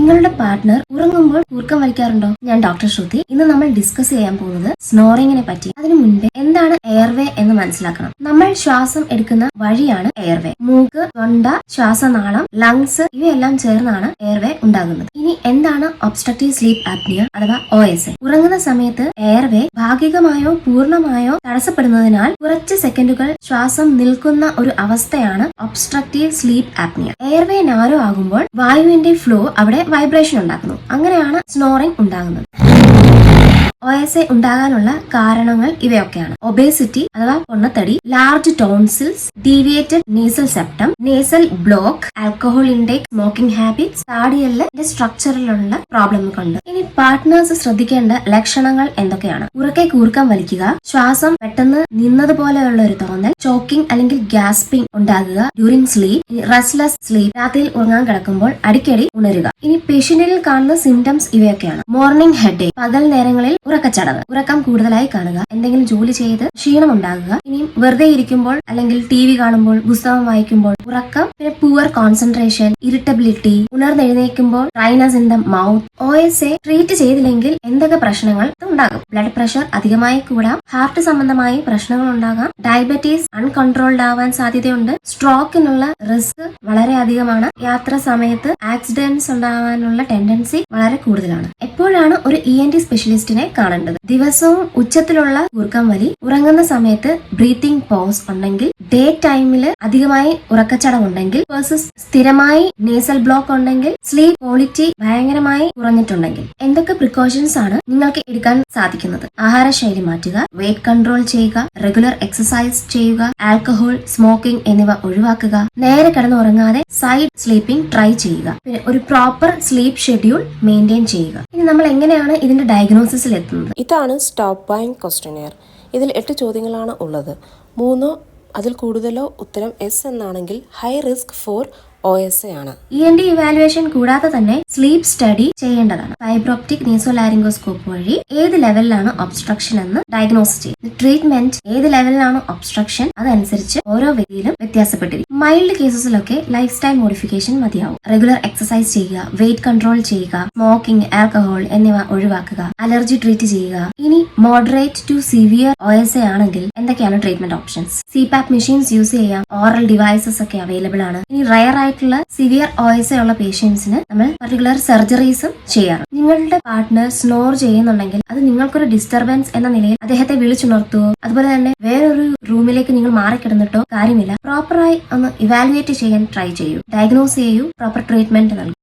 നിങ്ങളുടെ പാർട്ട്ണർ ഉറങ്ങുമ്പോൾ കൂർക്കം വലിക്കാറുണ്ടോ? ഞാൻ ഡോക്ടർ ശ്രുതി. ഇന്ന് നമ്മൾ ഡിസ്കസ് ചെയ്യാൻ പോകുന്നത് സ്നോറിങ്ങിനെ പറ്റി. അതിനു മുൻപേ എന്താണ് എയർവേ എന്ന് മനസ്സിലാക്കണം. നമ്മൾ ശ്വാസം എടുക്കുന്ന വഴിയാണ് എയർവേ. മൂക്ക്, തൊണ്ട, ശ്വാസനാളം, ലങ്സ് ഇവയെല്ലാം ചേർന്നാണ് എയർവേ ഉണ്ടാകുന്നത്. ഇനി എന്താണ് ഒബ്സ്ട്രക്റ്റീവ് സ്ലീപ്പ് ആപ്നിയ അഥവാ OSA? ഉറങ്ങുന്ന സമയത്ത് എയർവേ ഭാഗികമായോ പൂർണ്ണമായോ തടസ്സപ്പെടുന്നതിനാൽ കുറച്ച് സെക്കൻഡുകൾ ശ്വാസം നിൽക്കുന്ന ഒരു അവസ്ഥയാണ് obstructive sleep apnoea. Airway narrow ആകുമ്പോൾ വായുവിന്റെ ഫ്ലോ അവിടെ വൈബ്രേഷൻ ഉണ്ടാക്കുന്നു. അങ്ങനെയാണ് സ്നോറിംഗ് ഉണ്ടാകുന്നത്. OSA ഉണ്ടാകാനുള്ള കാരണങ്ങൾ ഇവയൊക്കെയാണ്: ഒബേസിറ്റി അഥവാ പൊണ്ണത്തടി, large tonsils, deviated nasal septum, nasal block, alcohol intake, smoking habits, കാർഡിയലിന്റെ സ്ട്രക്ചറിലുള്ള പ്രോബ്ലം കൊണ്ട്. ഇനി പാർട്ട്നേഴ്സ് ശ്രദ്ധിക്കേണ്ട ലക്ഷണങ്ങൾ എന്തൊക്കെയാണ്? ഉറക്കെ കൂർക്കം വലിക്കുക, ശ്വാസം പെട്ടെന്ന് നിന്നതുപോലെയുള്ള ഒരു തോന്നൽ, ചോക്കിംഗ് അല്ലെങ്കിൽ ഗ്യാസ്പിംഗ് ഉണ്ടാകുക ഡ്യൂറിംഗ് സ്ലീപ്പ്, റെസ്റ്റ്ലെസ് സ്ലീപ്പ്, രാത്രിയിൽ ഉറങ്ങാൻ കിടക്കുമ്പോൾ അടിക്കടി ഉണരുക. ഇനി പേഷ്യന്റിൽ കാണുന്ന സിംറ്റംസ് ഇവയൊക്കെയാണ്: മോർണിംഗ് ഹെഡേക്ക്, പകൽ നേരങ്ങളിൽ ഉറക്കച്ചടവ്, ഉറക്കം കൂടുതലായി കാണുക, എന്തെങ്കിലും ജോലി ചെയ്ത് ക്ഷീണം ഉണ്ടാകുക, ഇനിയും വെറുതെ ഇരിക്കുമ്പോൾ അല്ലെങ്കിൽ TV കാണുമ്പോൾ, പുസ്തകം വായിക്കുമ്പോൾ ഉറക്കം, പിന്നെ പുവർ കോൺസെൻട്രേഷൻ, ഇറിറ്റബിലിറ്റി, ഉണർന്നെഴുന്നേൽക്കുമ്പോൾ dryness in the mouth. OSA treat ചെയ്തില്ലെങ്കിൽ എന്തൊക്കെ പ്രശ്നങ്ങൾ ഉണ്ടാകും? ബ്ലഡ് പ്രഷർ അധികമായി കൂടാം, ഹാർട്ട് സംബന്ധമായി പ്രശ്നങ്ങൾ ഉണ്ടാകാം, ഡയബറ്റീസ് അൺകൺട്രോൾഡ് ആവാൻ സാധ്യതയുണ്ട്, സ്ട്രോക്കിനുള്ള റിസ്ക് വളരെ അധികമാണ്, യാത്ര സമയത്ത് ആക്സിഡന്റ്സ് ഉണ്ടാവാനുള്ള ടെൻഡൻസി വളരെ കൂടുതലാണ്. എപ്പോഴാണ് ഒരു ENT സ്പെഷ്യലിസ്റ്റിനെ കാണേണ്ടത്? ദിവസവും ഉച്ചത്തിലുള്ള കൂർക്കം വലി, ഉറങ്ങുന്ന സമയത്ത് ബ്രീത്തിങ് പോസ് ഉണ്ടെങ്കിൽ, ഡേ ടൈമില് അധികമായി ഉറക്കച്ചടവുണ്ടെങ്കിൽ, സ്ഥിരമായി നേസൽ ബ്ലോക്ക് ഉണ്ടെങ്കിൽ, സ്ലീപ്പ് ക്വാളിറ്റി ഭയങ്കരമായി കുറഞ്ഞിട്ടുണ്ടെങ്കിൽ. എന്തൊക്കെ പ്രിക്കോഷൻസ് ആണ് നിങ്ങൾക്ക് എടുക്കാൻ സാധിക്കുന്നത്? ആഹാരശൈലി മാറ്റുക, വെയിറ്റ് കൺട്രോൾ ചെയ്യുക, റെഗുലർ എക്സസൈസ് ചെയ്യുക, ആൽക്കഹോൾ, സ്മോക്കിംഗ് എന്നിവ ഒഴിവാക്കുക, നേരെ കിടന്ന് ഉറങ്ങാതെ സൈഡ് സ്ലീപ്പിംഗ് ട്രൈ ചെയ്യുക, പിന്നെ ഒരു പ്രോപ്പർ സ്ലീപ്പ് ഷെഡ്യൂൾ മെയിൻറ്റെയിൻ ചെയ്യുക. ഇനി നമ്മൾ എങ്ങനെയാണ് ഇതിന്റെ ഡയഗ്നോസിസിൽ എത്തുന്നത്? ഇതാണ് സ്റ്റോപ്പ് ബൈങ് ക്വസ്റ്റ്യനെയർ. ഇതിൽ 8 ചോദ്യങ്ങളാണ് ഉള്ളത്. 3 അതിൽ കൂടുതലോ ഉത്തരം S എന്നാണെങ്കിൽ ഹൈ റിസ്ക് ഫോർ OSA ആണ്. ENT ഇവാലുവേഷൻ കൂടാതെ തന്നെ സ്ലീപ്പ് സ്റ്റഡി ചെയ്യേണ്ടതാണ്. ഫൈബ്രോപ്റ്റിക് നീസോലാരിംഗോസ്കോപ്പ് വഴി ഏത് ലെവലിലാണ് ഒബ്സ്ട്രക്ഷൻ എന്ന് ഡയഗ്നോസ് ചെയ്യും. ട്രീറ്റ്മെന്റ് ഏത് ലെവലിലാണ് ഒബ്സ്ട്രക്ഷൻ അതനുസരിച്ച് ഓരോ വ്യക്തിയിലും വ്യത്യാസപ്പെട്ടിരിക്കും. മൈൽഡ് കേസസിലൊക്കെ ലൈഫ് സ്റ്റൈൽ മോഡിഫിക്കേഷൻ മതിയാവും. റെഗുലർ എക്സസൈസ് ചെയ്യുക, വെയിറ്റ് കൺട്രോൾ ചെയ്യുക, സ്മോക്കിംഗ്, ആൽക്കഹോൾ എന്നിവ ഒഴിവാക്കുക, അലർജി ട്രീറ്റ് ചെയ്യുക. ഇനി മോഡറേറ്റ് ടു സിവിയർ OSA ആണെങ്കിൽ എന്തൊക്കെയാണ് treatment options? CPAP machines use ചെയ്യാം, ഓറൽ ഡിവൈസസ് ഒക്കെ അവൈലബിൾ ആണ്. ഇനി റയർ ആയിട്ടുള്ള സിവിയർ OSA ഉള്ള പേഷ്യൻസിന് നമ്മൾ പർട്ടിക്കുലർ സർജറീസും ചെയ്യാറുണ്ട്. നിങ്ങളുടെ പാർട്ട്ണർ സ്നോർ ചെയ്യുന്നുണ്ടെങ്കിൽ അത് നിങ്ങൾക്കൊരു ഡിസ്റ്റർബൻസ് എന്ന നിലയിൽ അദ്ദേഹത്തെ വിളിച്ചുണർത്തുവോ, അതുപോലെ തന്നെ വേറൊരു റൂമിലേക്ക് നിങ്ങൾ മാറിക്കിടന്നിട്ടോ കാര്യമില്ല. പ്രോപ്പറായി ഒന്ന് ഇവാലുവേറ്റ് ചെയ്യാൻ ട്രൈ ചെയ്യൂ, ഡയഗ്നോസ് ചെയ്യൂ, പ്രോപ്പർ ട്രീറ്റ്മെന്റ് നൽകൂ.